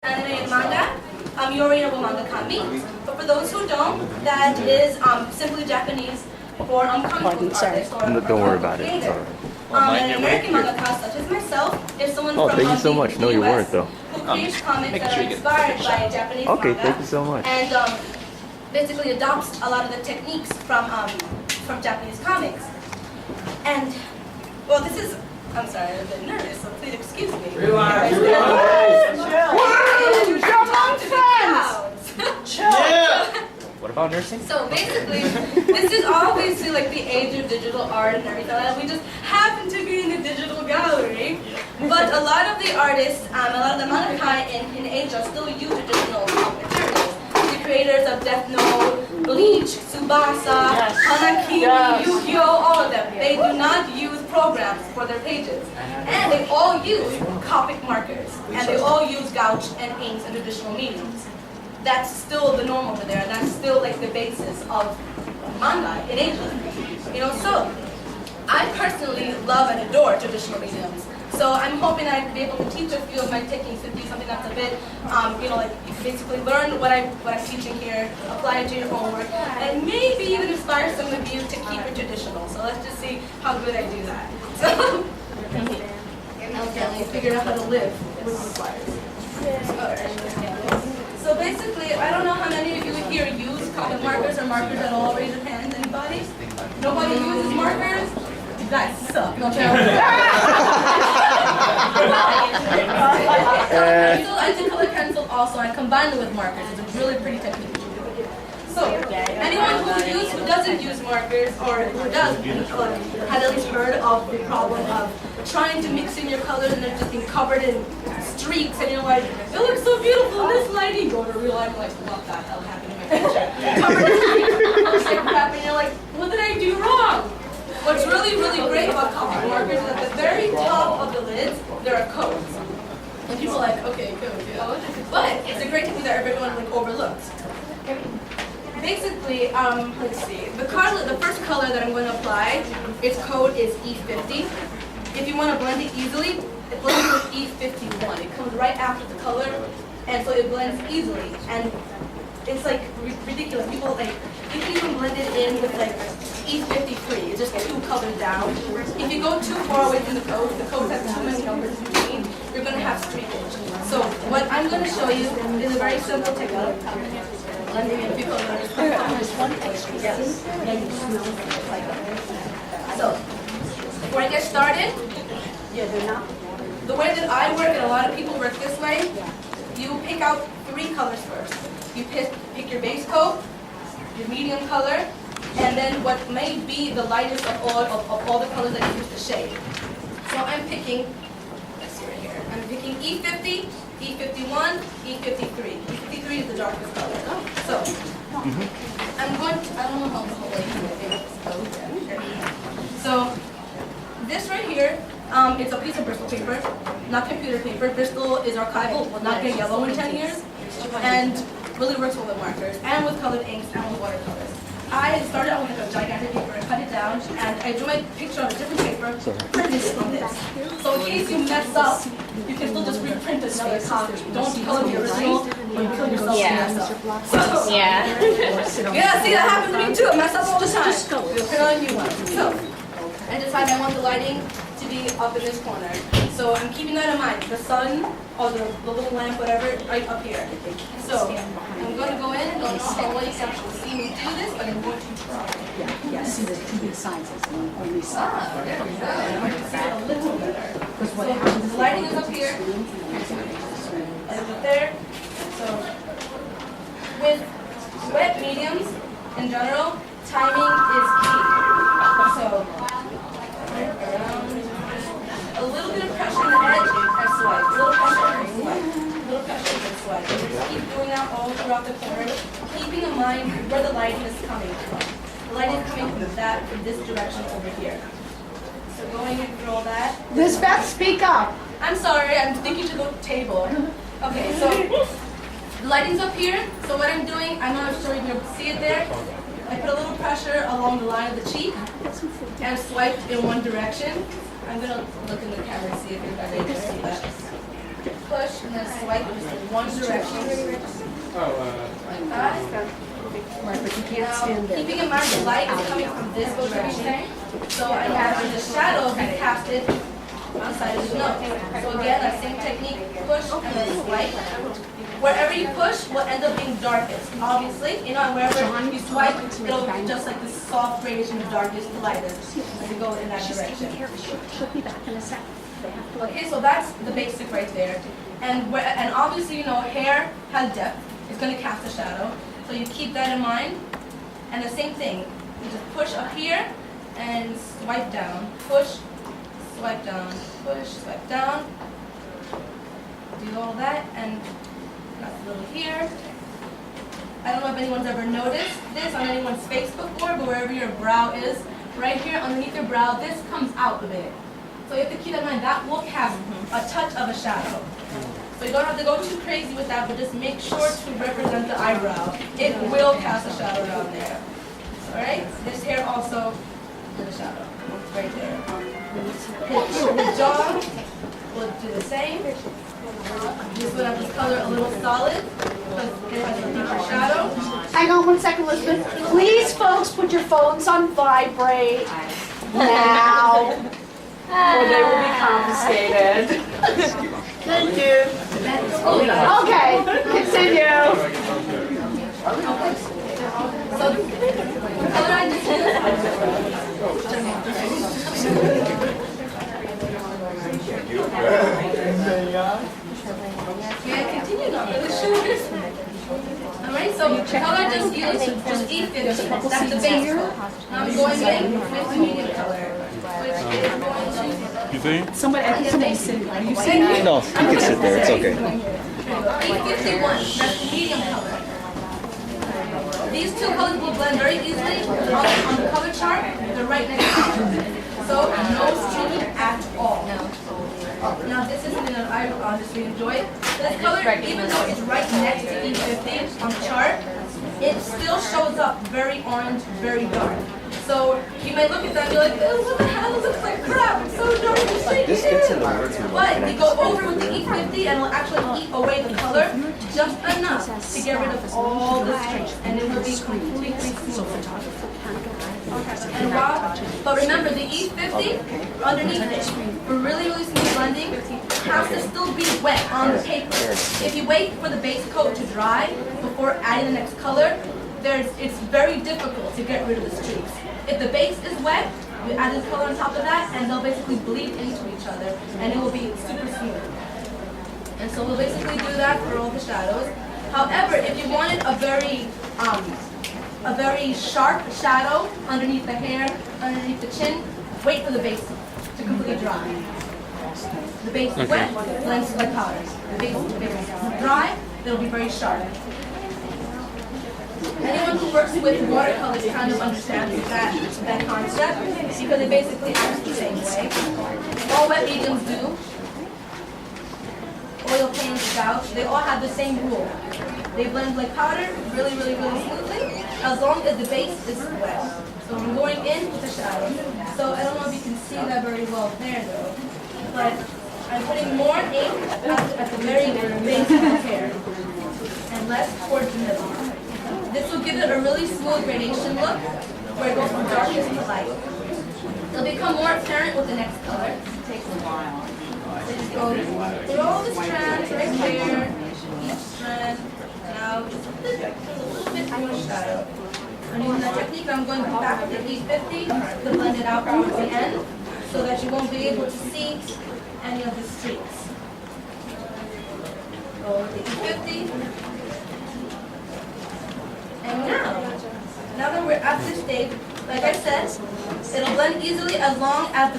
Anime and manga. You already know what mangaka means. But for those who don't, that is simply Japanese for comic book artists. Don't worry about it. It's alright. And American mangaka, such as myself, if someone from thank you so much. No, you weren't though. Who creates comics that are inspired by Japanese Okay, manga. thank you so much. And basically adopts a lot of the techniques from Japanese comics. And well, this is. I'm sorry, I'm a bit nervous, so please excuse me. Relax. What about nursing? So basically, this is obviously like the age of digital art and everything like that. We just happen to be in the digital gallery. But a lot of the artists, a lot of the mangaka in Asia still use traditional materials. The creators of Death Note, Bleach, Tsubasa, Hanakimi, Yu-Gi-Oh, all of them. They do not use programs for their pages. And they all use Copic markers. And they all use gouache and inks and traditional mediums. That's still the norm over there, and that's still like the basis of manga in Asia. You know, so I personally love and adore traditional mediums. So I'm hoping I'd be able to teach a few of my techniques to do something that's a bit, you know, like you can basically learn what I'm teaching here, apply it to your homework, and maybe even inspire some of you to keep it traditional. So let's just see how good I do that. So, okay, figure out how to live with these flyers. So basically, I don't know how many of you here use Copic markers or markers at all. Raise your hands. Anybody? Nobody uses markers? You guys suck. Don't you? I do color pencil also. I combine them with markers. It's a really pretty technique. So, anyone who doesn't use markers, or who does, had at least heard of the problem of trying to mix in your colors and they're just being covered in streaks, and you're like, it looks so beautiful in this lighting. Go to real life, like, what the hell happened to my picture? Covered in streaks, like crap, and you're like, what did I do wrong? What's really, really great about Copic markers is at the very top of the lids, there are codes. And people are like, okay, code, yeah. But it's a great technique that everyone like overlooks. Basically, let's see. The first color that I'm going to apply, its code is E50. If you want to blend it easily, it blends with E51. It comes right after the color, and so it blends easily. And it's like ridiculous. People like, you can even blend it in with like E53. It's just 2 colors down. If you go too far away from the code has too many numbers in between, you're going to have streakage. So what I'm going to show you is a very simple technique. Blending in 2 colors. So, before I get started, the way that I work, and a lot of people work this way, you pick out 3 colors first. You pick your base coat, your medium color, and then what may be the lightest of all the colors that you use to shade. So I'm picking, let's see right here, I'm picking E50, E51, E53. E53 is the darkest color. So, I'm going to, I don't know how the whole way to So, this right here, it's a piece of Bristol paper, not computer paper. Bristol is archival, will not get yellow in 10 years, and really works well with markers, and with colored inks, and with watercolors. I started out with a gigantic paper and cut it down, and I drew my picture on a different paper, printed it on this. So in case you mess up, you can still just reprint another copy. Don't color the original, or you kill yourself if you mess up. So, yeah, see, that happens to me too. I mess up all the time. You'll print on a new one. So, I decided I want the lighting to be up in this corner. So I'm keeping that in mind. The sun, or the little lamp, whatever, right up here. So I'm going to go in. I don't know how well you can actually see me do this, but I'm going to try. Yeah, see the 2 big signs on these There we go. I want to see it a little better. So the lighting is up here. And up there. So with wet mediums, in general, timing is key. So a little bit of pressure on the edge, I swipe. A little pressure, I swipe. A little pressure, I swipe. And just keep doing that all throughout the corner, keeping in mind where the lighting is coming from. The lighting is coming from this direction over here. So going and through all that. Lizbeth, speak up. I'm sorry, I'm thinking to the table. Okay, so the lighting's up here. So what I'm doing, I'm not sure you can see it there. I put a little pressure along the line of the cheek and swiped in one direction. I'm going to look in the camera and see if you guys are able to see that. push and then swipe just in one direction. Like that. Right, but you can't Now, stand there. keeping in mind the light is coming from this direction, so I have the shadow be casted on the side of his nose. So again, that same technique, push and then swipe. Wherever you push will end up being darkest, obviously. You know, and wherever you swipe, it'll be just like this soft gradation of darkest to lightest as you go in that direction. She'll be back in a sec. Okay, so that's the basic right there. And obviously, you know, hair has depth. It's going to cast a shadow. So you keep that in mind. And the same thing. You just push up here and swipe down. Push, swipe down, push, swipe down. Do all that, and that's a little here. I don't know if anyone's ever noticed this on anyone's face before, but wherever your brow is, right here underneath your brow, this comes out a bit. So you have to keep in mind that will cast a touch of a shadow. So you don't have to go too crazy with that, but just make sure to represent the eyebrow. It will cast a shadow down there. Alright? This hair also with a shadow. It's right there. The jaw will do the same. This one has this color a little solid because it has a deeper shadow. Hang on 1 second, Elizabeth. Please, folks, put your phones on vibrate now, or they will be confiscated. Thank you. Okay, continue. So the color I just May I continue? Not really sure. Alright, so the color I just used, just E50. That's the base color. Now I'm going in with the medium color, which is going to... You think? Somebody sitting. Are you sitting? No, you can sit there. It's okay. E51, that's the medium color. These two colors will blend very easily on the color chart. They're right next to each other. So no stringing at all. Now this is something that I honestly enjoy. This color, even though it's right next to E50 on the chart, it still shows up very orange, very dark. So you might look at that and be like, oh, what the hell? It looks like crap. It's so dark and straight. This gets in the words. But you go over with the E50 and it'll actually eat away the color just enough to get rid of all the strings, and it will be completely smooth. And raw, but remember the E50 underneath it for really, really smooth blending has to still be wet on the paper. If you wait for the base coat to dry before adding the next color, it's very difficult to get rid of the streaks. If the base is wet, you add this color on top of that, and they'll basically bleed into each other, and it will be super smooth. And so we'll basically do that for all the shadows. However, if you wanted a very sharp shadow underneath the hair, underneath the chin, wait for the base to completely dry. The base is wet, blends to the powder. The base is dry, it'll be very sharp. Anyone who works with watercolors kind of understands that concept because it basically acts the same way. All wet mediums do. Oil paints, gouache, they all have the same rule. They blend like powder really, really, really smoothly as long as the base is wet. So I'm going in with the shadow. So I don't know if you can see that very well there though, but I'm putting more ink at the very base of the hair and less towards the middle. This will give it a really smooth gradation look where it goes from darkest to light. It'll become more apparent with the next color. It takes a while. So just go through all the strands right there, each strand, now just a little bit more shadow. I'm using that technique. I'm going back to E50 to blend it out towards the end so that you won't be able to see any of the streaks. Go with the E50. And now that we're at this stage, like I said, it'll blend easily as long as the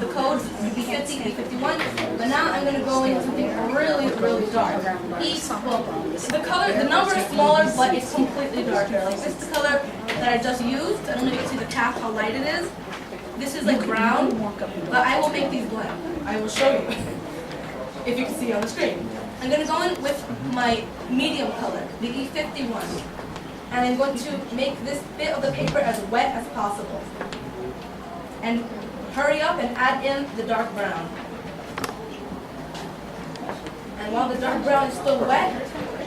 codes B50, B51. But now I'm going to go into something really, really dark. The number is smaller, but it's completely darker. Like this is the color that I just used. I don't know if you can see the cap, how light it is. This is like brown, but I will make these black. I will show you if you can see on the screen. I'm going to go in with my medium color, the E51. And I'm going to make this bit of the paper as wet as possible. And hurry up and add in the dark brown. And while the dark brown is still wet,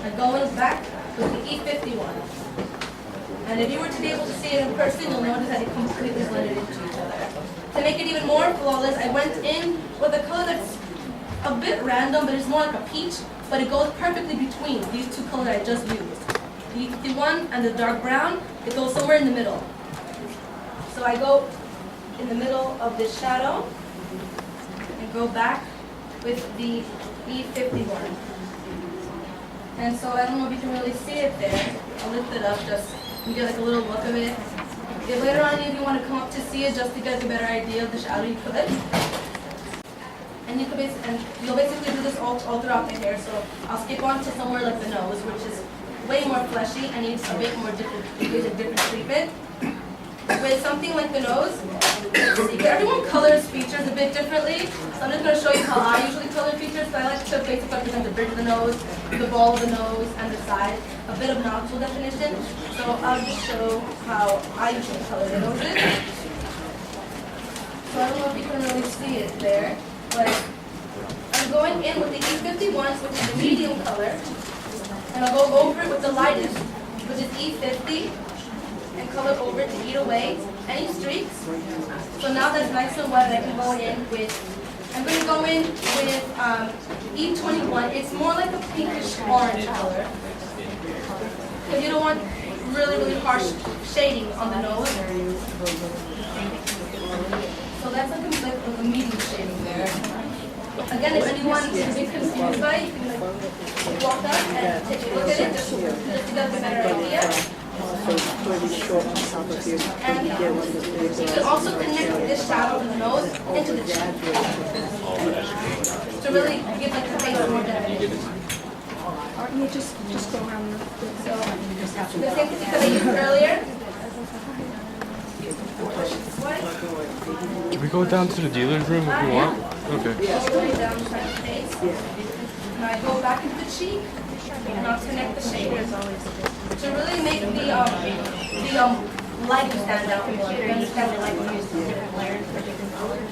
I'm going back with the E51. And if you were to be able to see it in person, you'll notice that it completely blended into each other. To make it even more flawless, I went in with a color that's a bit random, but it's more like a peach, but it goes perfectly between these two colors I just used. The E51 and the dark brown, it goes somewhere in the middle. So I go in the middle of this shadow and go back with the E51. And so I don't know if you can really see it there. I'll lift it up just to get like a little look of it. If later on if you want to come up to see it just to get a better idea of the shadow, you could. And you'll basically do this all throughout the hair. So I'll skip on to somewhere like the nose, which is way more fleshy and needs a bit more different treatment. With something like the nose, everyone colors features a bit differently. So I'm just going to show you how I usually color features. So I like to basically represent the bridge of the nose, the ball of the nose, and the side. A bit of nostril definition. So I'll just show how I usually color the noses. So I don't know if you can really see it there, but I'm going in with the E51, which is the medium color, and I'll go over it with the lightest, which is E50. And color over to eat away any streaks. So now that's nice and wet, I can go in with, I'm going to go in with E21. It's more like a pinkish orange color. Because you don't want really, really harsh shading on the nose. So that's like a medium shading there. Again, if anyone is a bit confused by it, you can like walk up and take a look at it just to get a better idea. Pretty short on top of you. And you can also connect this shadow in the nose into the chin to really give like the face more definition. Or you just go around The same technique that I used earlier. Can we go down to the dealer's room if you want? Okay. Go down the face. And I go back into the cheek and I'll connect the shaders to really make the light stand out more. You understand the light use different layers for different colors.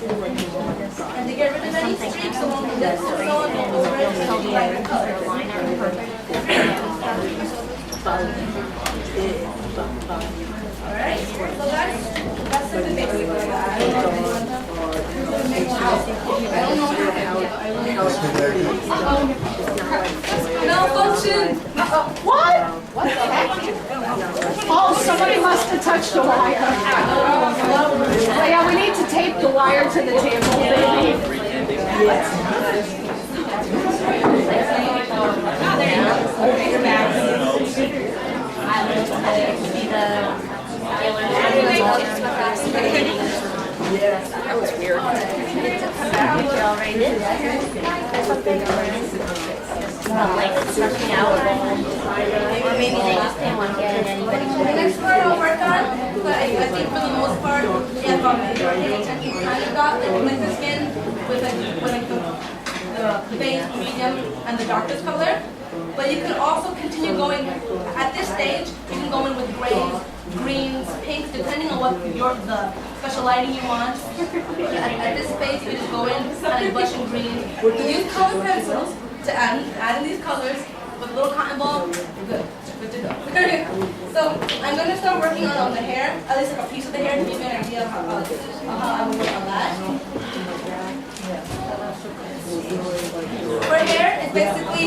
And to get rid of any streaks along the lips and so on, go over it to the lighter color. Alright, so that's the basic of that. I don't know what malfunction! What? What the heck? Oh, somebody must have touched the wire. Oh, yeah, we need to tape the wire to the table, baby. That was weird. Like something out, or maybe they just didn't want to get anybody. The next part I'll work on, but I think for the most part, if you kind of got like the skin with like the base, medium, and the darkest color. But you can also continue going, at this stage, you can go in with grays, greens, pinks, depending on what the special lighting you want. At this phase, you can just go in and blush and green. Use color pencils to add in these colors with a little cotton ball. Good to go. So I'm going to start working on the hair, at least like a piece of the hair to give you an idea of how I will work on that. For hair, it's basically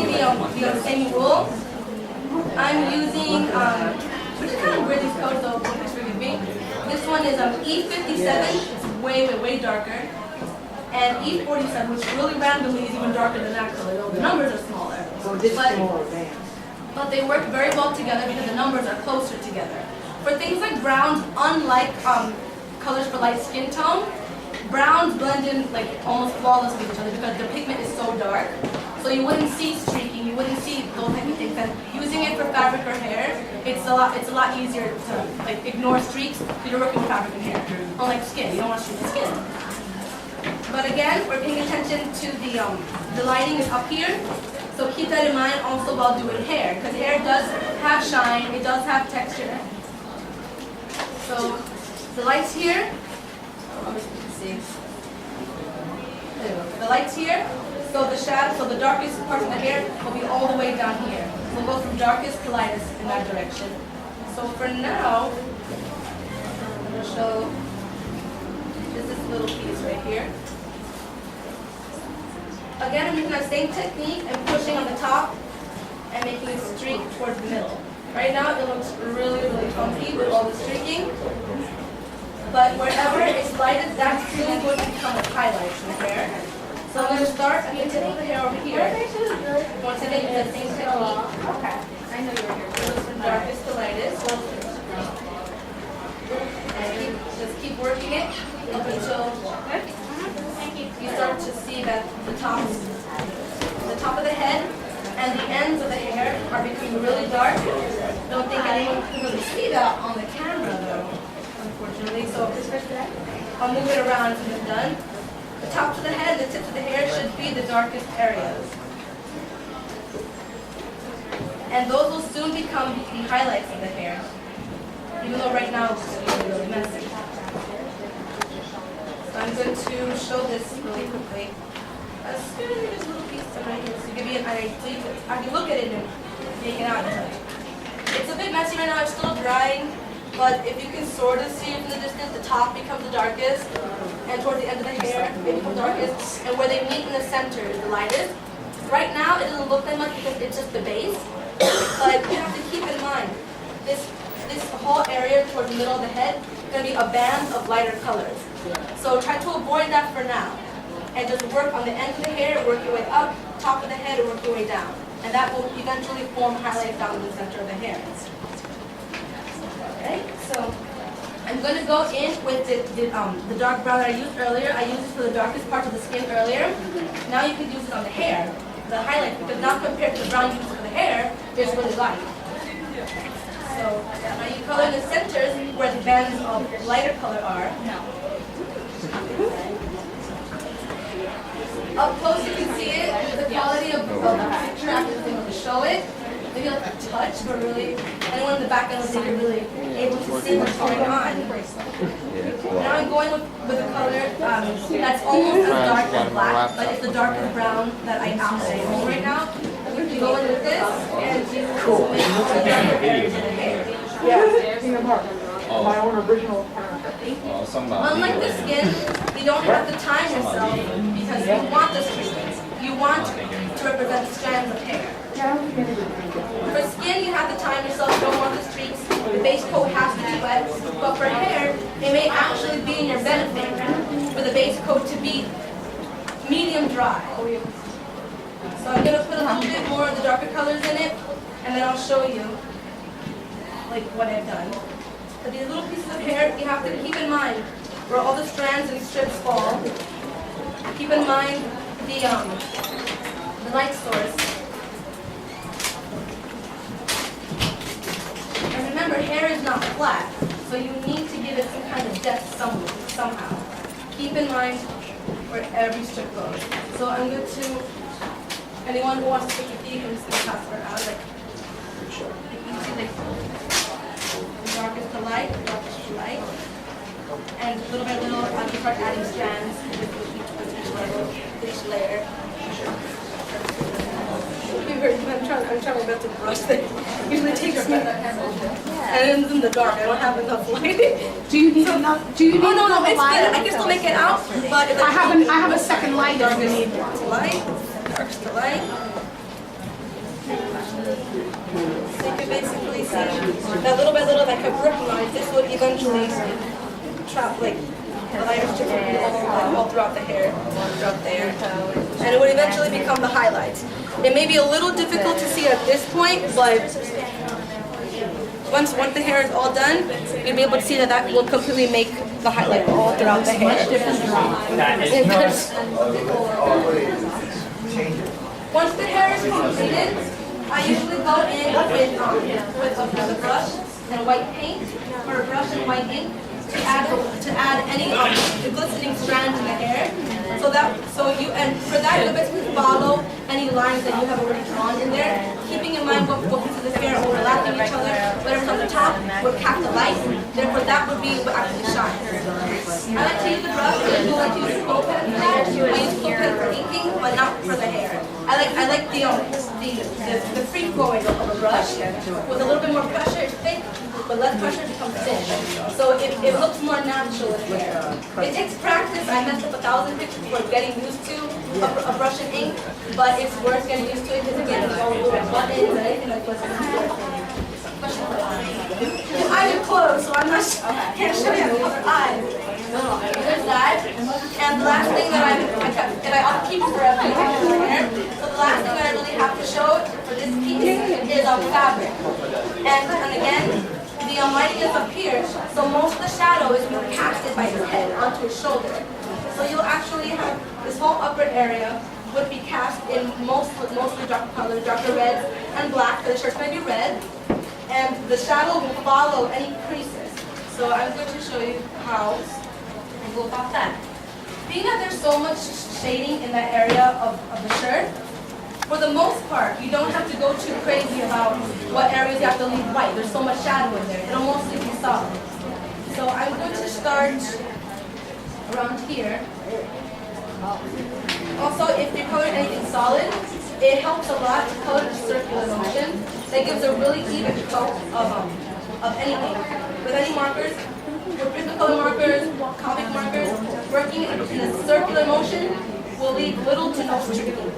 the same rule. I'm using, which is kind of weird, these colors, so please forgive me. This one is E57, it's way darker. And E47, which really randomly is even darker than that color, though the numbers are smaller. But they work very well together because the numbers are closer together. For things like browns, unlike colors for light skin tone, browns blend in like almost flawlessly with each other because the pigment is so dark. So you wouldn't see streaking, you wouldn't see those type of things. And using it for fabric or hair, it's a lot easier to like ignore streaks because you're working with fabric and hair. Unlike skin, you don't want to streak the skin. But again, we're paying attention to the lighting is up here. So keep that in mind also while doing hair, because hair does have shine, it does have texture. So the lights here, the lights here, So the shadow, so the darkest part of the hair will be all the way down here. We'll go from darkest to lightest in that direction. So for now, I'm going to show just this little piece right here. Again, I'm using that same technique and pushing on the top and making a streak towards the middle. Right now, it looks really, really funky with all the streaking. But wherever it's lighted, that's soon going to become a highlight in the hair. So I'm going to start at the tip of the hair over here. Once again, use the same technique. Okay. I know you were here. Goes from darkest to lightest. And just keep working it up until you start to see that the top of the head and the ends of the hair are becoming really dark. Don't think anyone can really see that on the camera though, unfortunately. So I'll move it around when it's done. The top of the head and the tips of the hair should be the darkest areas. And those will soon become the highlights of the hair, even though right now it's really, really messy. So I'm going to show this really quickly. Just a little piece right here to give you an idea. So I can look at it and make it out. It's a bit messy right now. It's still drying, but if you can sort of see it from the distance, the top becomes the darkest, and towards the end of the hair, it becomes darkest, and where they meet in the center is the lightest. Right now, it doesn't look that much because it's just the base, but you have to keep in mind this whole area towards the middle of the head is going to be a band of lighter colors. So try to avoid that for now. And just work on the end of the hair, work your way up, top of the head, and work your way down. And that will eventually form highlights down in the center of the hair. Okay, so I'm going to go in with the dark brown that I used earlier. I used it for the darkest parts of the skin earlier. Now you can use it on the hair, the highlight, because now compared to the brown used for the hair, it's really light. So now you color the centers where the bands of lighter color are. Up close you can see it, the quality of the picture after being able to show it. Maybe like a touch, but really, anyone in the back end will be really able to see what's going on. Now I'm going with a color that's almost as dark as black, but it's the darkest brown that I have right now. You go in with this, and you make all the darker areas of the hair. My own original. Unlike the skin, you don't have to time yourself because you want the streaks. You want to represent strands of hair. For skin, you have to time yourself. You don't want the streaks. The base coat has to be wet. But for hair, it may actually be in your benefit for the base coat to be medium dry. So I'm going to put a little bit more of the darker colors in it, and then I'll show you like what I've done. But these little pieces of hair, you have to keep in mind where all the strands and strips fall. Keep in mind the light source. And remember, hair is not flat, so you need to give it some kind of depth somehow. Keep in mind where every strip goes. So I'm going to, anyone who wants to take a peek, I'm just going to pass her out. Like you see, like, darkest to light, darkest to light. And little by little, I can start adding strands with each layer. I'm trying my best to brush it. Usually takes me, and it's in the dark. I don't have enough lighting. Do you need enough? Do you need Oh no, another it's light? good. I can still make it out, but if I have a second light if you need one. to light, darkest to light. So you can basically see that little by little, like I'm working on it, this will eventually trap, like, the lighter strips will be all throughout the hair, throughout there. And it would eventually become the highlights. It may be a little difficult to see at this point, but once the hair is all done, you'll be able to see that will completely make the highlight all throughout the hair. Once the hair is completed, I usually go in with a brush and white paint, or a brush and white ink, to add any glistening strands in the hair. And for that, you basically follow any lines that you have already drawn in there, keeping in mind what pieces of hair overlap each other, whatever's on the top would catch the light, therefore that would be what actually shines. I like to use the brush, I like to use full pen for that. I use full pen for inking, but not for the hair. I like the free flowing of a brush with a little bit more pressure, it's thick, but less pressure it becomes thin. So it looks more natural in the hair. It takes practice. I messed up 1,000 pictures before getting used to a brush and ink, but it's worth getting used to it because again, it's all little buttons and anything like this. I am closed, so I'm not can't show you the other eye. There's that. And the last thing that I'll keep forever. So the last thing that I really have to show for this piece is fabric. And again, the lighting is up here, so most of the shadow is being casted by his head onto his shoulder. So you'll actually have this whole upper area would be cast in mostly dark colors, darker reds and black, because the shirt's going to be red. And the shadow will follow any creases. So I'm going to show you how I go about that. Being that there's so much shading in that area of the shirt, for the most part, you don't have to go too crazy about what areas you have to leave white. There's so much shadow in there. It'll mostly be solid. So I'm going to start around here. Also, if you're coloring anything solid, it helps a lot to color the circular motion. That gives a really even coat of anything. With any markers, with different color markers, comic markers, working in a circular motion will leave little to no streaking.